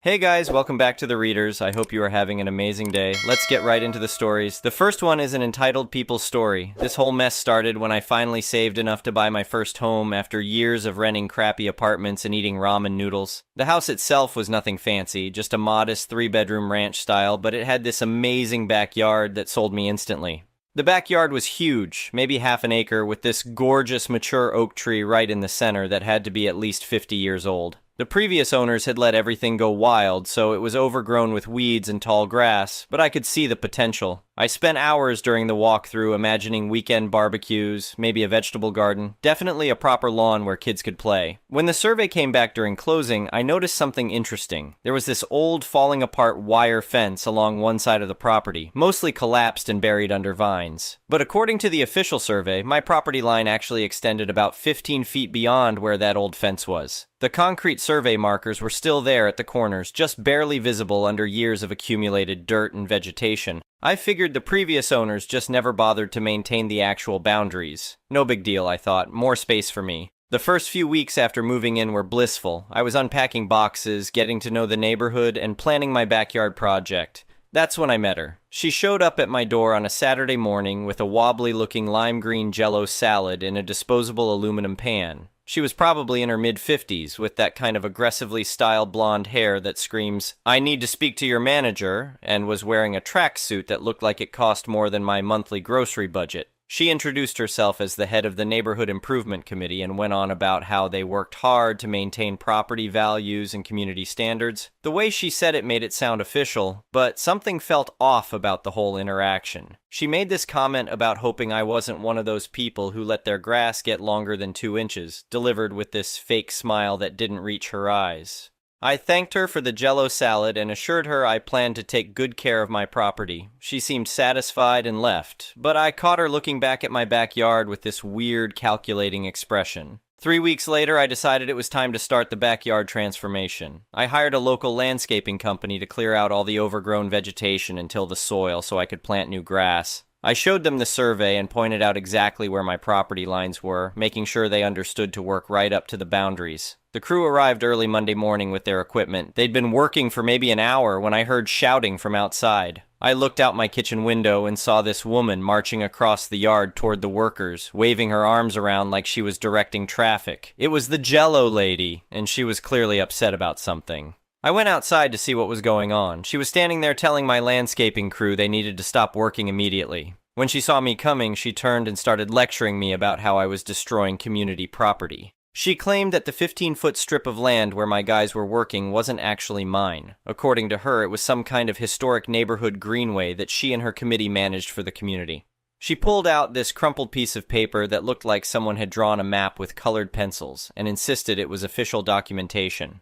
Hey guys, welcome back to The Readers. I hope you are having an amazing day. Let's get right into the stories. The first one is an entitled people's story. This whole mess started when I finally saved enough to buy my first home after years of renting crappy apartments and eating ramen noodles. The house itself was nothing fancy, just a modest 3-bedroom ranch style, but it had this amazing backyard that sold me instantly. The backyard was huge, maybe half an acre, with this gorgeous mature oak tree right in the center that had to be at least 50 years old. The previous owners had let everything go wild, so it was overgrown with weeds and tall grass, but I could see the potential. I spent hours during the walkthrough imagining weekend barbecues, maybe a vegetable garden, definitely a proper lawn where kids could play. When the survey came back during closing, I noticed something interesting. There was this old, falling apart wire fence along one side of the property, mostly collapsed and buried under vines. But according to the official survey, my property line actually extended about 15 feet beyond where that old fence was. The concrete survey markers were still there at the corners, just barely visible under years of accumulated dirt and vegetation. I figured the previous owners just never bothered to maintain the actual boundaries. No big deal, I thought. More space for me. The first few weeks after moving in were blissful. I was unpacking boxes, getting to know the neighborhood, and planning my backyard project. That's when I met her. She showed up at my door on a Saturday morning with a wobbly-looking lime green Jell-O salad in a disposable aluminum pan. She was probably in her mid-50s, with that kind of aggressively styled blonde hair that screams, "I need to speak to your manager," and was wearing a tracksuit that looked like it cost more than my monthly grocery budget. She introduced herself as the head of the Neighborhood Improvement Committee and went on about how they worked hard to maintain property values and community standards. The way she said it made it sound official, but something felt off about the whole interaction. She made this comment about hoping I wasn't one of those people who let their grass get longer than 2 inches, delivered with this fake smile that didn't reach her eyes. I thanked her for the Jell-O salad and assured her I planned to take good care of my property. She seemed satisfied and left, but I caught her looking back at my backyard with this weird, calculating expression. 3 weeks later, I decided it was time to start the backyard transformation. I hired a local landscaping company to clear out all the overgrown vegetation and till the soil so I could plant new grass. I showed them the survey and pointed out exactly where my property lines were, making sure they understood to work right up to the boundaries. The crew arrived early Monday morning with their equipment. They'd been working for maybe an hour when I heard shouting from outside. I looked out my kitchen window and saw this woman marching across the yard toward the workers, waving her arms around like she was directing traffic. It was the Jell-O lady, and she was clearly upset about something. I went outside to see what was going on. She was standing there telling my landscaping crew they needed to stop working immediately. When she saw me coming, she turned and started lecturing me about how I was destroying community property. She claimed that the 15-foot strip of land where my guys were working wasn't actually mine. According to her, it was some kind of historic neighborhood greenway that she and her committee managed for the community. She pulled out this crumpled piece of paper that looked like someone had drawn a map with colored pencils and insisted it was official documentation.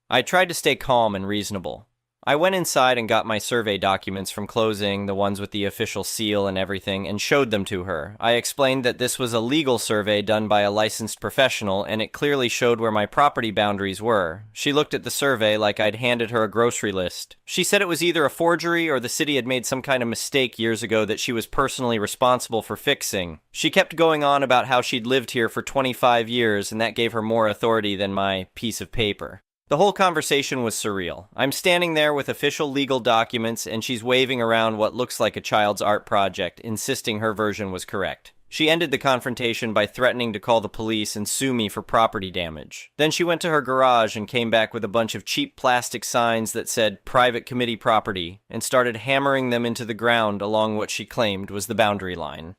I tried to stay calm and reasonable. I went inside and got my survey documents from closing, the ones with the official seal and everything, and showed them to her. I explained that this was a legal survey done by a licensed professional, and it clearly showed where my property boundaries were. She looked at the survey like I'd handed her a grocery list. She said it was either a forgery or the city had made some kind of mistake years ago that she was personally responsible for fixing. She kept going on about how she'd lived here for 25 years, and that gave her more authority than my piece of paper. The whole conversation was surreal. I'm standing there with official legal documents, and she's waving around what looks like a child's art project, insisting her version was correct. She ended the confrontation by threatening to call the police and sue me for property damage. Then she went to her garage and came back with a bunch of cheap plastic signs that said private committee property, and started hammering them into the ground along what she claimed was the boundary line.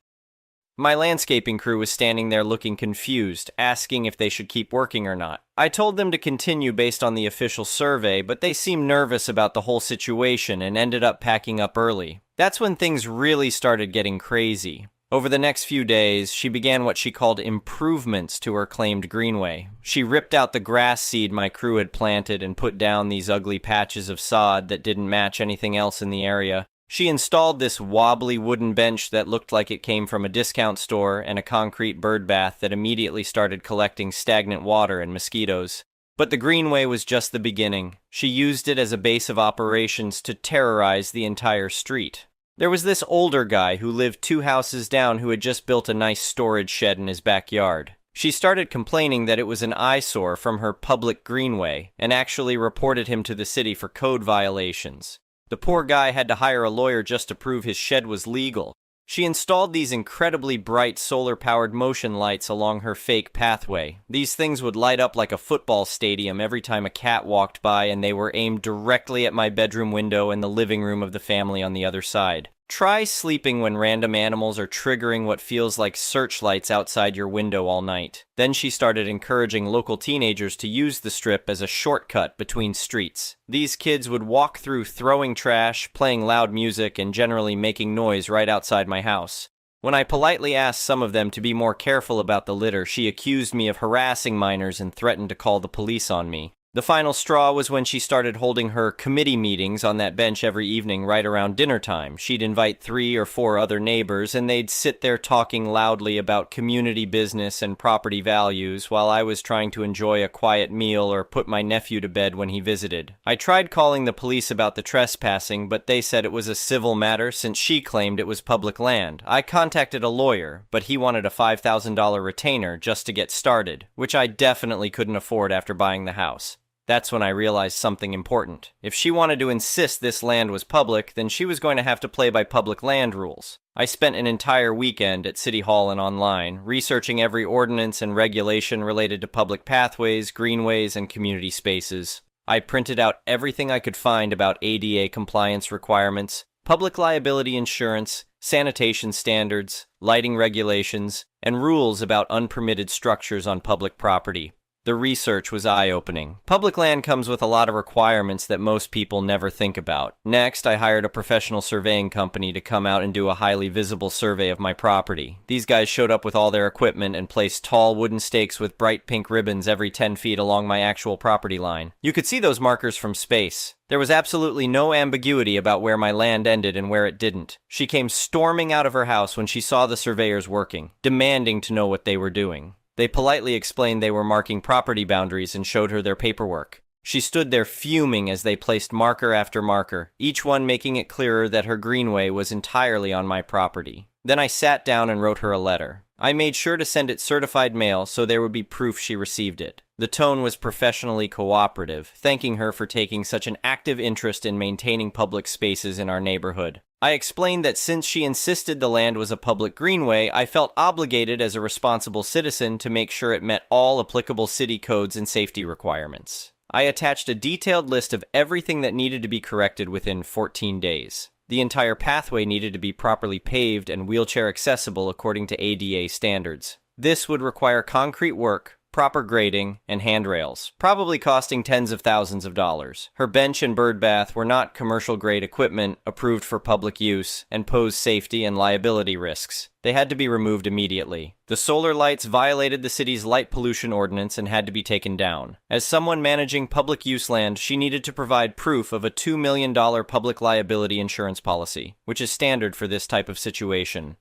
My landscaping crew was standing there looking confused, asking if they should keep working or not. I told them to continue based on the official survey, but they seemed nervous about the whole situation and ended up packing up early. That's when things really started getting crazy. Over the next few days, she began what she called improvements to her claimed greenway. She ripped out the grass seed my crew had planted and put down these ugly patches of sod that didn't match anything else in the area. She installed this wobbly wooden bench that looked like it came from a discount store and a concrete bird bath that immediately started collecting stagnant water and mosquitoes. But the greenway was just the beginning. She used it as a base of operations to terrorize the entire street. There was this older guy who lived 2 houses down who had just built a nice storage shed in his backyard. She started complaining that it was an eyesore from her public greenway and actually reported him to the city for code violations. The poor guy had to hire a lawyer just to prove his shed was legal. She installed these incredibly bright solar-powered motion lights along her fake pathway. These things would light up like a football stadium every time a cat walked by, and they were aimed directly at my bedroom window and the living room of the family on the other side. Try sleeping when random animals are triggering what feels like searchlights outside your window all night. Then she started encouraging local teenagers to use the strip as a shortcut between streets. These kids would walk through throwing trash, playing loud music, and generally making noise right outside my house. When I politely asked some of them to be more careful about the litter, she accused me of harassing minors and threatened to call the police on me. The final straw was when she started holding her committee meetings on that bench every evening right around dinner time. She'd invite 3 or 4 other neighbors, and they'd sit there talking loudly about community business and property values while I was trying to enjoy a quiet meal or put my nephew to bed when he visited. I tried calling the police about the trespassing, but they said it was a civil matter since she claimed it was public land. I contacted a lawyer, but he wanted a $5,000 retainer just to get started, which I definitely couldn't afford after buying the house. That's when I realized something important. If she wanted to insist this land was public, then she was going to have to play by public land rules. I spent an entire weekend at City Hall and online, researching every ordinance and regulation related to public pathways, greenways, and community spaces. I printed out everything I could find about ADA compliance requirements, public liability insurance, sanitation standards, lighting regulations, and rules about unpermitted structures on public property. The research was eye-opening. Public land comes with a lot of requirements that most people never think about. Next, I hired a professional surveying company to come out and do a highly visible survey of my property. These guys showed up with all their equipment and placed tall wooden stakes with bright pink ribbons every 10 feet along my actual property line. You could see those markers from space. There was absolutely no ambiguity about where my land ended and where it didn't. She came storming out of her house when she saw the surveyors working, demanding to know what they were doing. They politely explained they were marking property boundaries and showed her their paperwork. She stood there fuming as they placed marker after marker, each one making it clearer that her greenway was entirely on my property. Then I sat down and wrote her a letter. I made sure to send it certified mail so there would be proof she received it. The tone was professionally cooperative, thanking her for taking such an active interest in maintaining public spaces in our neighborhood. I explained that since she insisted the land was a public greenway, I felt obligated as a responsible citizen to make sure it met all applicable city codes and safety requirements. I attached a detailed list of everything that needed to be corrected within 14 days. The entire pathway needed to be properly paved and wheelchair accessible according to ADA standards. This would require concrete work, proper grading, and handrails, probably costing tens of thousands of dollars. Her bench and bird bath were not commercial-grade equipment approved for public use and posed safety and liability risks. They had to be removed immediately. The solar lights violated the city's light pollution ordinance and had to be taken down. As someone managing public use land, she needed to provide proof of a $2 million public liability insurance policy, which is standard for this type of situation.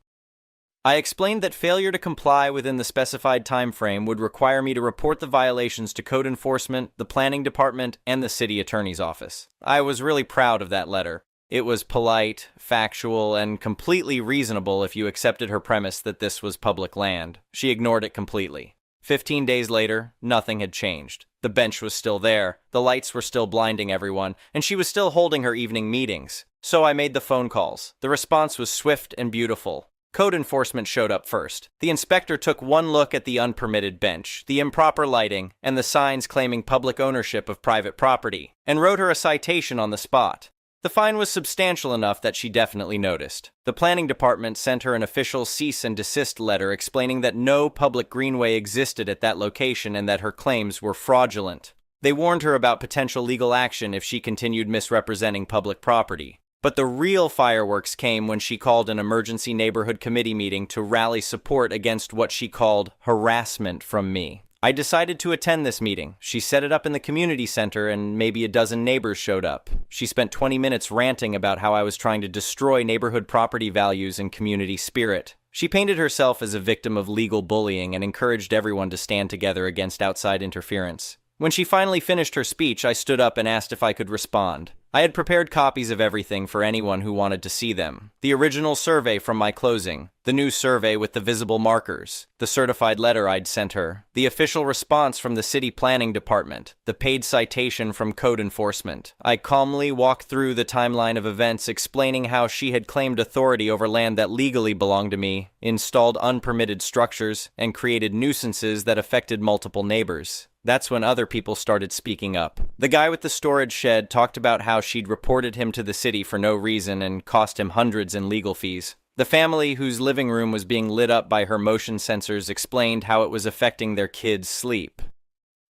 I explained that failure to comply within the specified time frame would require me to report the violations to code enforcement, the planning department, and the city attorney's office. I was really proud of that letter. It was polite, factual, and completely reasonable if you accepted her premise that this was public land. She ignored it completely. 15 days later, nothing had changed. The bench was still there, the lights were still blinding everyone, and she was still holding her evening meetings. So I made the phone calls. The response was swift and beautiful. Code enforcement showed up first. The inspector took one look at the unpermitted bench, the improper lighting, and the signs claiming public ownership of private property, and wrote her a citation on the spot. The fine was substantial enough that she definitely noticed. The planning department sent her an official cease and desist letter explaining that no public greenway existed at that location and that her claims were fraudulent. They warned her about potential legal action if she continued misrepresenting public property. But the real fireworks came when she called an emergency neighborhood committee meeting to rally support against what she called harassment from me. I decided to attend this meeting. She set it up in the community center and maybe a dozen neighbors showed up. She spent 20 minutes ranting about how I was trying to destroy neighborhood property values and community spirit. She painted herself as a victim of legal bullying and encouraged everyone to stand together against outside interference. When she finally finished her speech, I stood up and asked if I could respond. I had prepared copies of everything for anyone who wanted to see them. The original survey from my closing, the new survey with the visible markers, the certified letter I'd sent her, the official response from the city planning department, the paid citation from code enforcement. I calmly walked through the timeline of events explaining how she had claimed authority over land that legally belonged to me, installed unpermitted structures, and created nuisances that affected multiple neighbors. That's when other people started speaking up. The guy with the storage shed talked about how she'd reported him to the city for no reason and cost him hundreds in legal fees. The family whose living room was being lit up by her motion sensors explained how it was affecting their kids' sleep.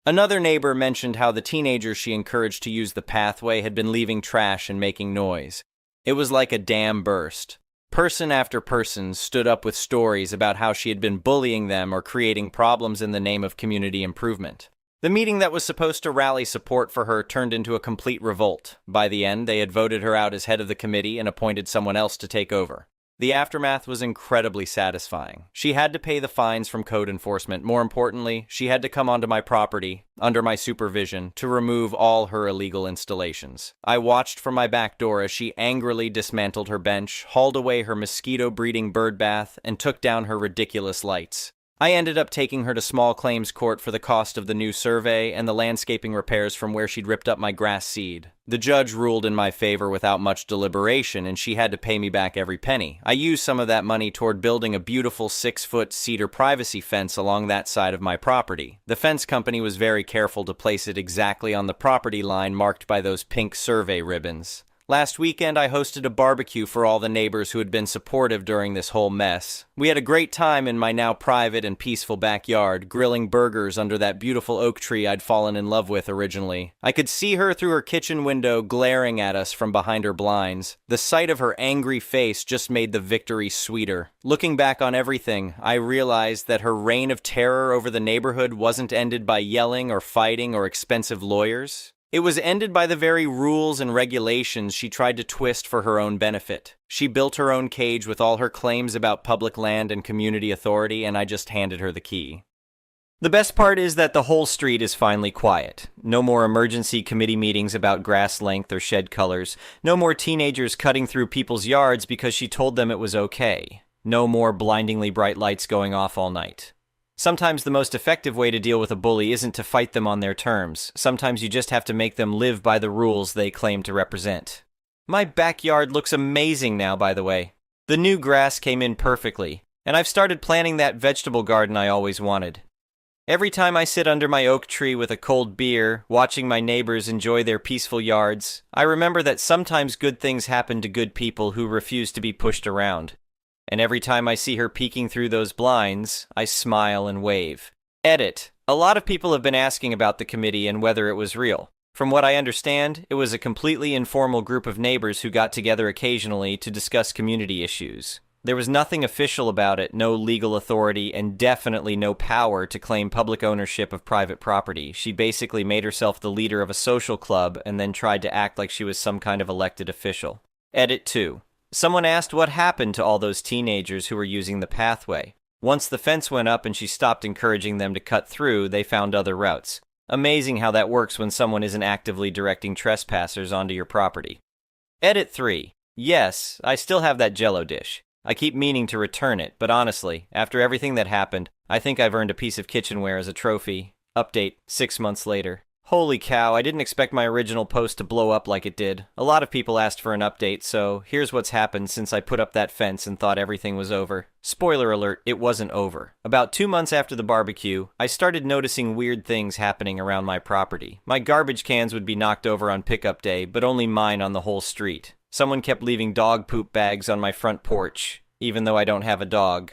Another neighbor mentioned how the teenagers she encouraged to use the pathway had been leaving trash and making noise. It was like a dam burst. Person after person stood up with stories about how she had been bullying them or creating problems in the name of community improvement. The meeting that was supposed to rally support for her turned into a complete revolt. By the end, they had voted her out as head of the committee and appointed someone else to take over. The aftermath was incredibly satisfying. She had to pay the fines from code enforcement. More importantly, she had to come onto my property, under my supervision, to remove all her illegal installations. I watched from my back door as she angrily dismantled her bench, hauled away her mosquito-breeding bird bath, and took down her ridiculous lights. I ended up taking her to small claims court for the cost of the new survey and the landscaping repairs from where she'd ripped up my grass seed. The judge ruled in my favor without much deliberation, and she had to pay me back every penny. I used some of that money toward building a beautiful 6-foot cedar privacy fence along that side of my property. The fence company was very careful to place it exactly on the property line marked by those pink survey ribbons. Last weekend, I hosted a barbecue for all the neighbors who had been supportive during this whole mess. We had a great time in my now private and peaceful backyard, grilling burgers under that beautiful oak tree I'd fallen in love with originally. I could see her through her kitchen window glaring at us from behind her blinds. The sight of her angry face just made the victory sweeter. Looking back on everything, I realized that her reign of terror over the neighborhood wasn't ended by yelling or fighting or expensive lawyers. It was ended by the very rules and regulations she tried to twist for her own benefit. She built her own cage with all her claims about public land and community authority, and I just handed her the key. The best part is that the whole street is finally quiet. No more emergency committee meetings about grass length or shed colors. No more teenagers cutting through people's yards because she told them it was okay. No more blindingly bright lights going off all night. Sometimes the most effective way to deal with a bully isn't to fight them on their terms. Sometimes you just have to make them live by the rules they claim to represent. My backyard looks amazing now, by the way. The new grass came in perfectly, and I've started planting that vegetable garden I always wanted. Every time I sit under my oak tree with a cold beer, watching my neighbors enjoy their peaceful yards, I remember that sometimes good things happen to good people who refuse to be pushed around. And every time I see her peeking through those blinds, I smile and wave. Edit. A lot of people have been asking about the committee and whether it was real. From what I understand, it was a completely informal group of neighbors who got together occasionally to discuss community issues. There was nothing official about it, no legal authority, and definitely no power to claim public ownership of private property. She basically made herself the leader of a social club and then tried to act like she was some kind of elected official. Edit 2. Someone asked what happened to all those teenagers who were using the pathway. Once the fence went up and she stopped encouraging them to cut through, they found other routes. Amazing how that works when someone isn't actively directing trespassers onto your property. Edit 3. Yes, I still have that Jell-O dish. I keep meaning to return it, but honestly, after everything that happened, I think I've earned a piece of kitchenware as a trophy. Update, 6 months later. Holy cow, I didn't expect my original post to blow up like it did. A lot of people asked for an update, so here's what's happened since I put up that fence and thought everything was over. Spoiler alert, it wasn't over. About 2 months after the barbecue, I started noticing weird things happening around my property. My garbage cans would be knocked over on pickup day, but only mine on the whole street. Someone kept leaving dog poop bags on my front porch, even though I don't have a dog.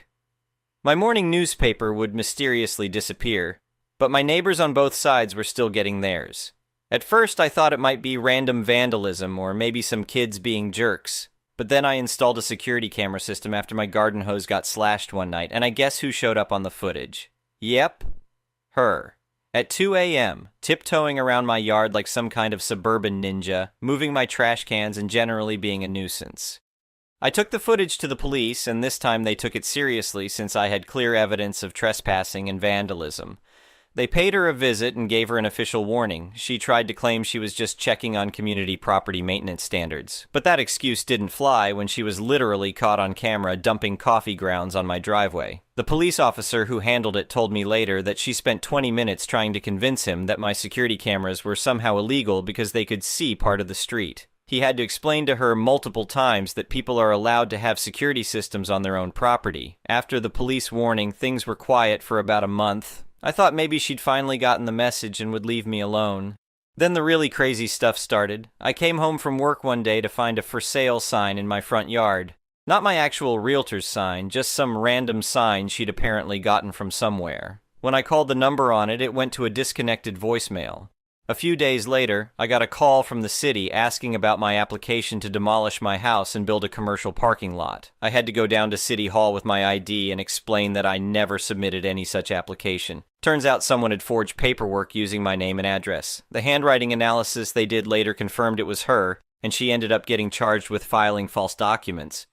My morning newspaper would mysteriously disappear, but my neighbors on both sides were still getting theirs. At first, I thought it might be random vandalism or maybe some kids being jerks. But then I installed a security camera system after my garden hose got slashed one night, and I guess who showed up on the footage? Yep, her. At 2 a.m., tiptoeing around my yard like some kind of suburban ninja, moving my trash cans and generally being a nuisance. I took the footage to the police, and this time they took it seriously since I had clear evidence of trespassing and vandalism. They paid her a visit and gave her an official warning. She tried to claim she was just checking on community property maintenance standards. But that excuse didn't fly when she was literally caught on camera dumping coffee grounds on my driveway. The police officer who handled it told me later that she spent 20 minutes trying to convince him that my security cameras were somehow illegal because they could see part of the street. He had to explain to her multiple times that people are allowed to have security systems on their own property. After the police warning, things were quiet for about a month. I thought maybe she'd finally gotten the message and would leave me alone. Then the really crazy stuff started. I came home from work one day to find a for sale sign in my front yard. Not my actual realtor's sign, just some random sign she'd apparently gotten from somewhere. When I called the number on it, it went to a disconnected voicemail. A few days later, I got a call from the city asking about my application to demolish my house and build a commercial parking lot. I had to go down to City Hall with my ID and explain that I never submitted any such application. Turns out someone had forged paperwork using my name and address. The handwriting analysis they did later confirmed it was her, and she ended up getting charged with filing false documents.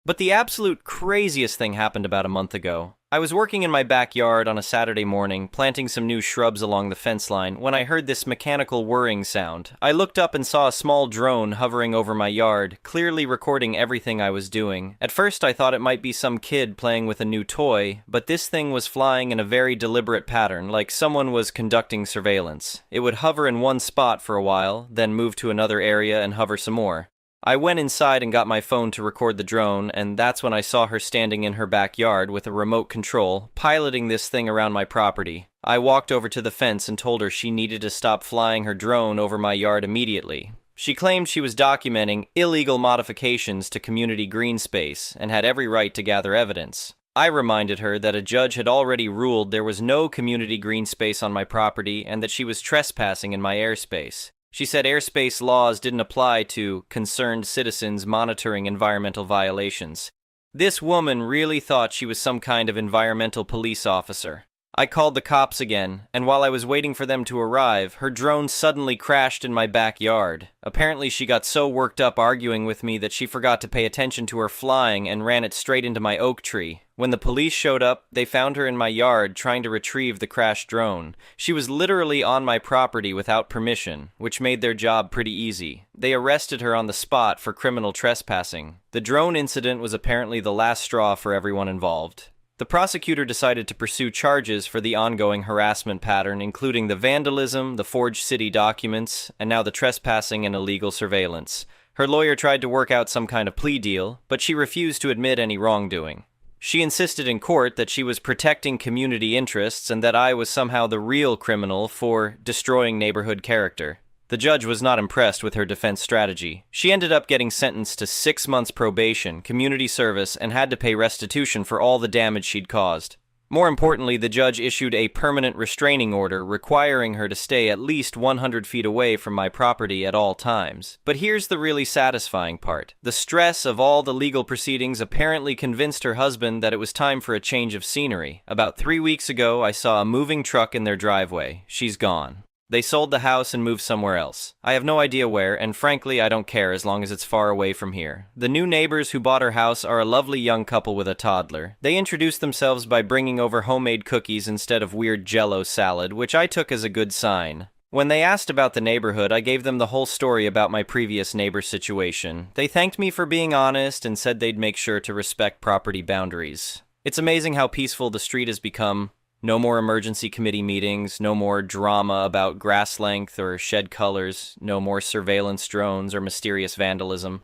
But the absolute craziest thing happened about a month ago. I was working in my backyard on a Saturday morning, planting some new shrubs along the fence line, when I heard this mechanical whirring sound. I looked up and saw a small drone hovering over my yard, clearly recording everything I was doing. At first I thought it might be some kid playing with a new toy, but this thing was flying in a very deliberate pattern, like someone was conducting surveillance. It would hover in one spot for a while, then move to another area and hover some more. I went inside and got my phone to record the drone, and that's when I saw her standing in her backyard with a remote control, piloting this thing around my property. I walked over to the fence and told her she needed to stop flying her drone over my yard immediately. She claimed she was documenting illegal modifications to community green space and had every right to gather evidence. I reminded her that a judge had already ruled there was no community green space on my property and that she was trespassing in my airspace. She said airspace laws didn't apply to concerned citizens monitoring environmental violations. This woman really thought she was some kind of environmental police officer. I called the cops again, and while I was waiting for them to arrive, her drone suddenly crashed in my backyard. Apparently she got so worked up arguing with me that she forgot to pay attention to her flying and ran it straight into my oak tree. When the police showed up, they found her in my yard trying to retrieve the crashed drone. She was literally on my property without permission, which made their job pretty easy. They arrested her on the spot for criminal trespassing. The drone incident was apparently the last straw for everyone involved. The prosecutor decided to pursue charges for the ongoing harassment pattern, including the vandalism, the forged city documents, and now the trespassing and illegal surveillance. Her lawyer tried to work out some kind of plea deal, but she refused to admit any wrongdoing. She insisted in court that she was protecting community interests and that I was somehow the real criminal for destroying neighborhood character. The judge was not impressed with her defense strategy. She ended up getting sentenced to 6 months probation, community service, and had to pay restitution for all the damage she'd caused. More importantly, the judge issued a permanent restraining order requiring her to stay at least 100 feet away from my property at all times. But here's the really satisfying part. The stress of all the legal proceedings apparently convinced her husband that it was time for a change of scenery. About 3 weeks ago, I saw a moving truck in their driveway. She's gone. They sold the house and moved somewhere else. I have no idea where, and frankly, I don't care as long as it's far away from here. The new neighbors who bought her house are a lovely young couple with a toddler. They introduced themselves by bringing over homemade cookies instead of weird Jell-O salad, which I took as a good sign. When they asked about the neighborhood, I gave them the whole story about my previous neighbor situation. They thanked me for being honest and said they'd make sure to respect property boundaries. It's amazing how peaceful the street has become. No more emergency committee meetings, no more drama about grass length or shed colors, no more surveillance drones or mysterious vandalism.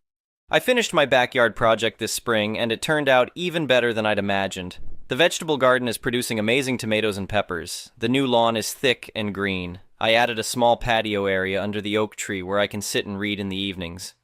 I finished my backyard project this spring, and it turned out even better than I'd imagined. The vegetable garden is producing amazing tomatoes and peppers. The new lawn is thick and green. I added a small patio area under the oak tree where I can sit and read in the evenings.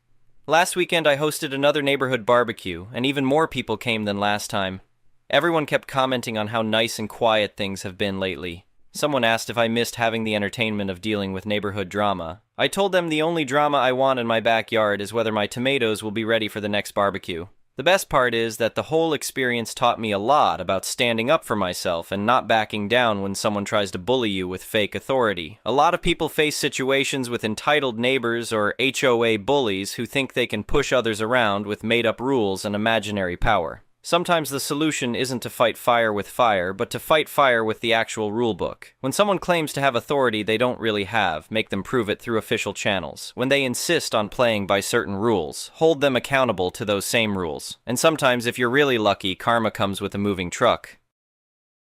Last weekend I hosted another neighborhood barbecue, and even more people came than last time. Everyone kept commenting on how nice and quiet things have been lately. Someone asked if I missed having the entertainment of dealing with neighborhood drama. I told them the only drama I want in my backyard is whether my tomatoes will be ready for the next barbecue. The best part is that the whole experience taught me a lot about standing up for myself and not backing down when someone tries to bully you with fake authority. A lot of people face situations with entitled neighbors or HOA bullies who think they can push others around with made-up rules and imaginary power. Sometimes the solution isn't to fight fire with fire, but to fight fire with the actual rulebook. When someone claims to have authority they don't really have, make them prove it through official channels. When they insist on playing by certain rules, hold them accountable to those same rules. And sometimes, if you're really lucky, karma comes with a moving truck.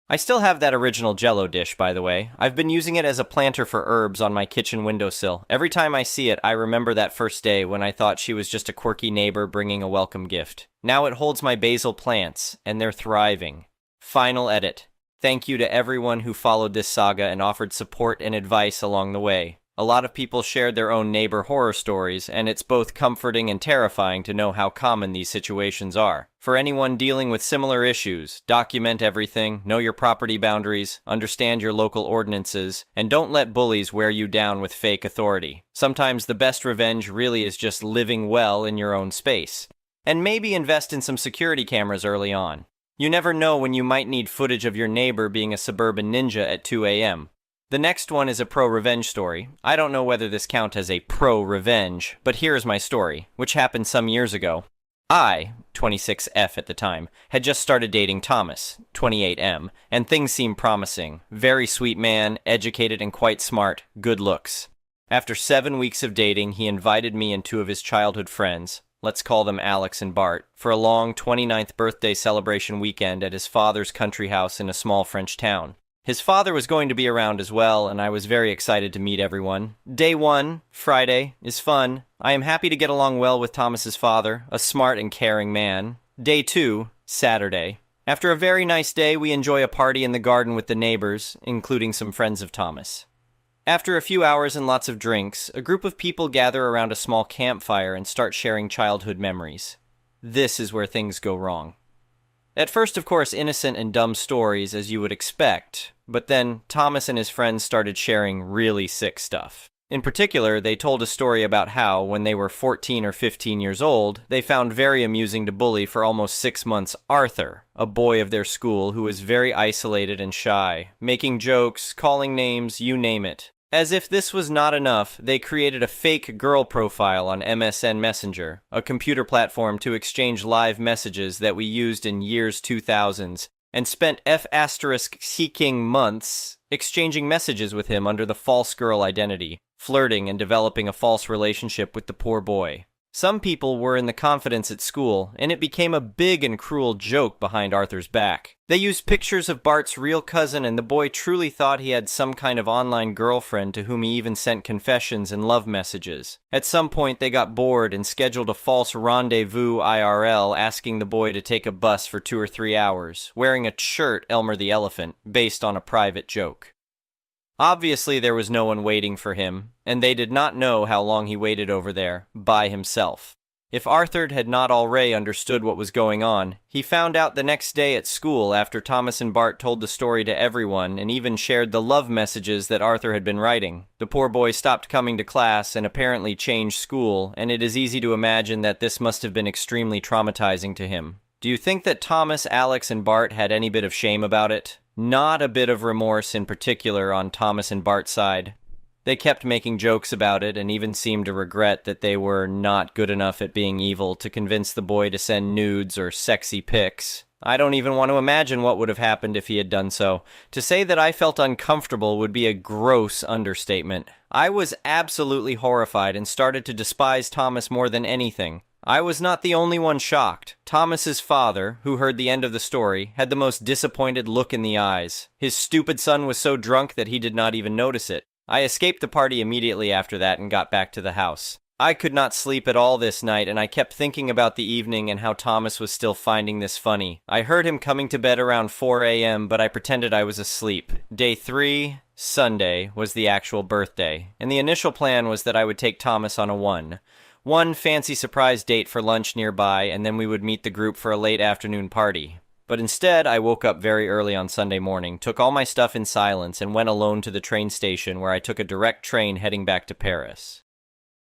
I still have that original Jell-O dish, by the way. I've been using it as a planter for herbs on my kitchen windowsill. Every time I see it, I remember that first day when I thought she was just a quirky neighbor bringing a welcome gift. Now it holds my basil plants, and they're thriving. Final edit. Thank you to everyone who followed this saga and offered support and advice along the way. A lot of people shared their own neighbor horror stories, and it's both comforting and terrifying to know how common these situations are. For anyone dealing with similar issues, document everything, know your property boundaries, understand your local ordinances, and don't let bullies wear you down with fake authority. Sometimes the best revenge really is just living well in your own space. And maybe invest in some security cameras early on. You never know when you might need footage of your neighbor being a suburban ninja at 2 a.m. The next one is a pro-revenge story. I don't know whether this counts as a pro-revenge, but here's my story, which happened some years ago. I, 26F at the time, had just started dating Thomas, 28M, and things seemed promising. Very sweet man, educated and quite smart, good looks. After 7 weeks of dating, he invited me and 2 of his childhood friends, let's call them Alex and Bart, for a long 29th birthday celebration weekend at his father's country house in a small French town. His father was going to be around as well, and I was very excited to meet everyone. Day 1, Friday, is fun. I am happy to get along well with Thomas's father, a smart and caring man. Day 2, Saturday. After a very nice day, we enjoy a party in the garden with the neighbors, including some friends of Thomas. After a few hours and lots of drinks, a group of people gather around a small campfire and start sharing childhood memories. This is where things go wrong. At first, of course, innocent and dumb stories, as you would expect, but then Thomas and his friends started sharing really sick stuff. In particular, they told a story about how, when they were 14 or 15 years old, they found very amusing to bully for almost 6 months Arthur, a boy of their school who was very isolated and shy, making jokes, calling names, you name it. As if this was not enough, they created a fake girl profile on MSN Messenger, a computer platform to exchange live messages that we used in years 2000s, and spent seeking months exchanging messages with him under the false girl identity, flirting and developing a false relationship with the poor boy. Some people were in the confidence at school, and it became a big and cruel joke behind Arthur's back. They used pictures of Bart's real cousin, and the boy truly thought he had some kind of online girlfriend to whom he even sent confessions and love messages. At some point, they got bored and scheduled a false rendezvous IRL, asking the boy to take a bus for 2 or 3 hours, wearing a shirt Elmer the Elephant, based on a private joke. Obviously, there was no one waiting for him, and they did not know how long he waited over there, by himself. If Arthur had not already understood what was going on, he found out the next day at school after Thomas and Bart told the story to everyone and even shared the love messages that Arthur had been writing. The poor boy stopped coming to class and apparently changed school, and it is easy to imagine that this must have been extremely traumatizing to him. Do you think that Thomas, Alex, and Bart had any bit of shame about it? Not a bit of remorse in particular on Thomas and Bart's side. They kept making jokes about it and even seemed to regret that they were not good enough at being evil to convince the boy to send nudes or sexy pics. I don't even want to imagine what would have happened if he had done so. To say that I felt uncomfortable would be a gross understatement. I was absolutely horrified and started to despise Thomas more than anything. I was not the only one shocked. Thomas's father, who heard the end of the story, had the most disappointed look in the eyes. His stupid son was so drunk that he did not even notice it. I escaped the party immediately after that and got back to the house. I could not sleep at all this night, and I kept thinking about the evening and how Thomas was still finding this funny. I heard him coming to bed around 4 a.m., but I pretended I was asleep. Day 3, Sunday, was the actual birthday, and the initial plan was that I would take Thomas on a one fancy surprise date for lunch nearby, and then we would meet the group for a late afternoon party. But instead, I woke up very early on Sunday morning, took all my stuff in silence, and went alone to the train station where I took a direct train heading back to Paris.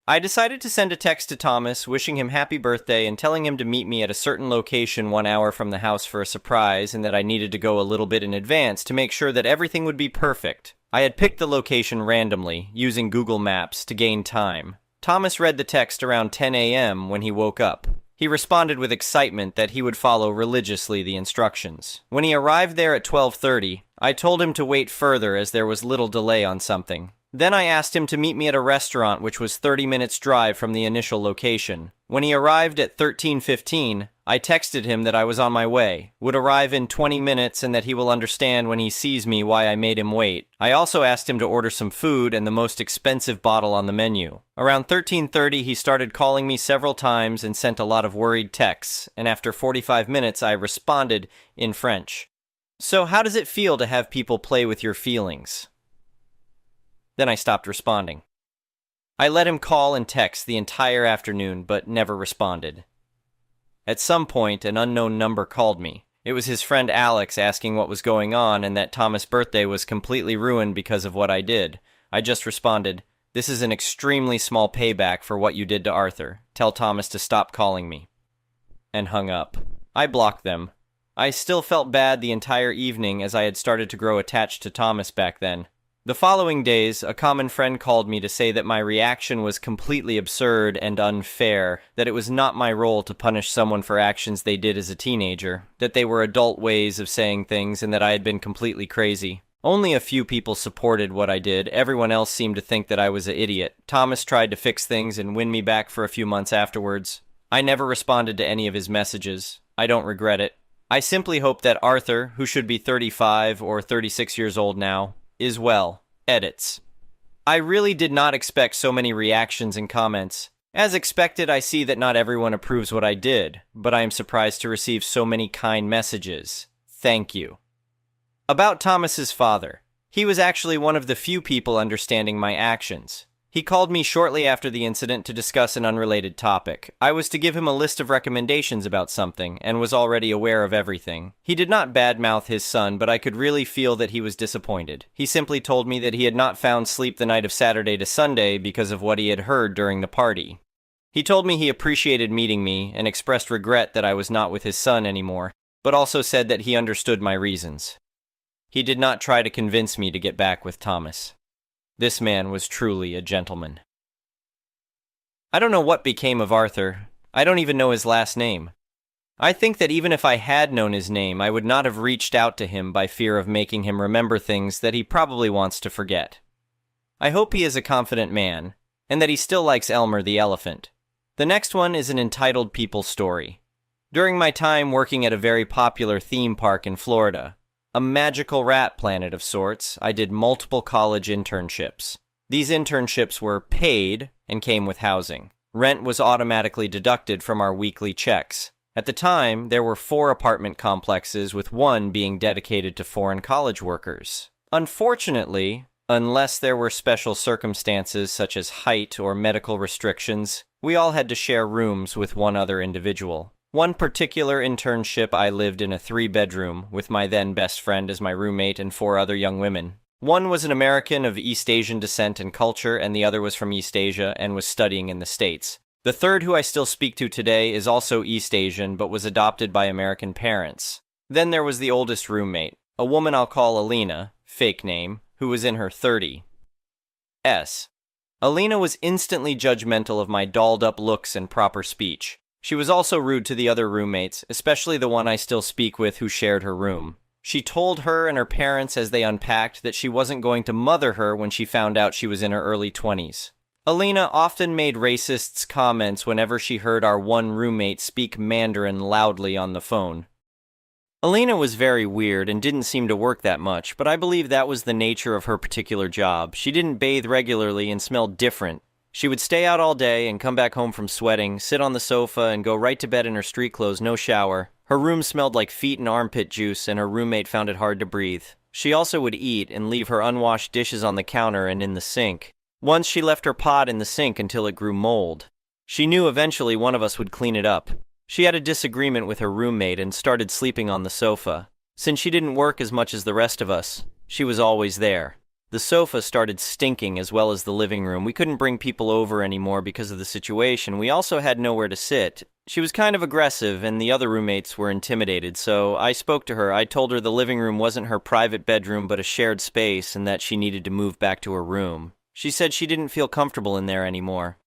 I decided to send a text to Thomas, wishing him happy birthday and telling him to meet me at a certain location 1 hour from the house for a surprise, and that I needed to go a little bit in advance to make sure that everything would be perfect. I had picked the location randomly, using Google Maps, to gain time. Thomas read the text around 10 a.m. when he woke up. He responded with excitement that he would follow religiously the instructions. When he arrived there at 12:30, I told him to wait further as there was little delay on something. Then I asked him to meet me at a restaurant which was 30 minutes drive from the initial location. When he arrived at 13:15, I texted him that I was on my way, would arrive in 20 minutes, and that he will understand when he sees me why I made him wait. I also asked him to order some food and the most expensive bottle on the menu. Around 13:30, he started calling me several times and sent a lot of worried texts, and after 45 minutes, I responded in French. So how does it feel to have people play with your feelings? Then I stopped responding. I let him call and text the entire afternoon, but never responded. At some point, an unknown number called me. It was his friend Alex asking what was going on and that Thomas' birthday was completely ruined because of what I did. I just responded, "This is an extremely small payback for what you did to Arthur. Tell Thomas to stop calling me." And hung up. I blocked them. I still felt bad the entire evening as I had started to grow attached to Thomas back then. The following days, a common friend called me to say that my reaction was completely absurd and unfair, that it was not my role to punish someone for actions they did as a teenager, that they were adult ways of saying things, and that I had been completely crazy. Only a few people supported what I did. Everyone else seemed to think that I was an idiot. Thomas tried to fix things and win me back for a few months afterwards. I never responded to any of his messages. I don't regret it. I simply hope that Arthur, who should be 35 or 36 years old now, is well. Edits. I really did not expect so many reactions and comments. As expected, I see that not everyone approves what I did, but I am surprised to receive so many kind messages. Thank you. About Thomas's father. He was actually one of the few people understanding my actions. He called me shortly after the incident to discuss an unrelated topic. I was to give him a list of recommendations about something, and was already aware of everything. He did not badmouth his son, but I could really feel that he was disappointed. He simply told me that he had not found sleep the night of Saturday to Sunday because of what he had heard during the party. He told me he appreciated meeting me, and expressed regret that I was not with his son anymore, but also said that he understood my reasons. He did not try to convince me to get back with Thomas. This man was truly a gentleman. I don't know what became of Arthur. I don't even know his last name. I think that even if I had known his name, I would not have reached out to him by fear of making him remember things that he probably wants to forget. I hope he is a confident man, and that he still likes Elmer the elephant. The next one is an entitled people story. During my time working at a very popular theme park in Florida, a magical rat planet of sorts, I did multiple college internships. These internships were paid and came with housing. Rent was automatically deducted from our weekly checks. At the time, there were 4 apartment complexes, with one being dedicated to foreign college workers. Unfortunately, unless there were special circumstances such as height or medical restrictions, we all had to share rooms with one other individual. One particular internship, I lived in a 3-bedroom with my then best friend as my roommate and 4 other young women. One was an American of East Asian descent and culture, and the other was from East Asia and was studying in the States. The third, who I still speak to today, is also East Asian but was adopted by American parents. Then there was the oldest roommate, a woman I'll call Alina, fake name, who was in her 30s. Alina was instantly judgmental of my dolled-up looks and proper speech. She was also rude to the other roommates, especially the one I still speak with who shared her room. She told her and her parents as they unpacked that she wasn't going to mother her when she found out she was in her early 20s. Alina often made racist comments whenever she heard our one roommate speak Mandarin loudly on the phone. Alina was very weird and didn't seem to work that much, but I believe that was the nature of her particular job. She didn't bathe regularly and smelled different. She would stay out all day and come back home from sweating, sit on the sofa, and go right to bed in her street clothes, no shower. Her room smelled like feet and armpit juice, and her roommate found it hard to breathe. She also would eat and leave her unwashed dishes on the counter and in the sink. Once she left her pot in the sink until it grew mold. She knew eventually one of us would clean it up. She had a disagreement with her roommate and started sleeping on the sofa. Since she didn't work as much as the rest of us, she was always there. The sofa started stinking as well as the living room. We couldn't bring people over anymore because of the situation. We also had nowhere to sit. She was kind of aggressive and the other roommates were intimidated, so I spoke to her. I told her the living room wasn't her private bedroom but a shared space and that she needed to move back to her room. She said she didn't feel comfortable in there anymore.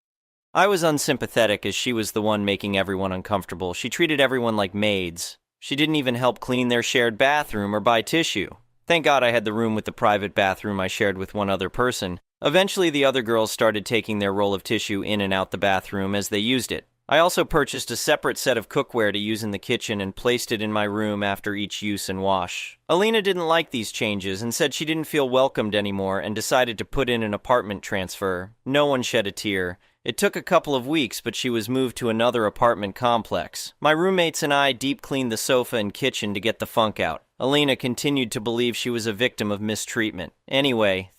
I was unsympathetic as she was the one making everyone uncomfortable. She treated everyone like maids. She didn't even help clean their shared bathroom or buy tissue. Thank God I had the room with the private bathroom I shared with one other person. Eventually, the other girls started taking their roll of tissue in and out the bathroom as they used it. I also purchased a separate set of cookware to use in the kitchen and placed it in my room after each use and wash. Alina didn't like these changes and said she didn't feel welcomed anymore and decided to put in an apartment transfer. No one shed a tear. It took a couple of weeks, but she was moved to another apartment complex. My roommates and I deep cleaned the sofa and kitchen to get the funk out. Alina continued to believe she was a victim of mistreatment. Anyway,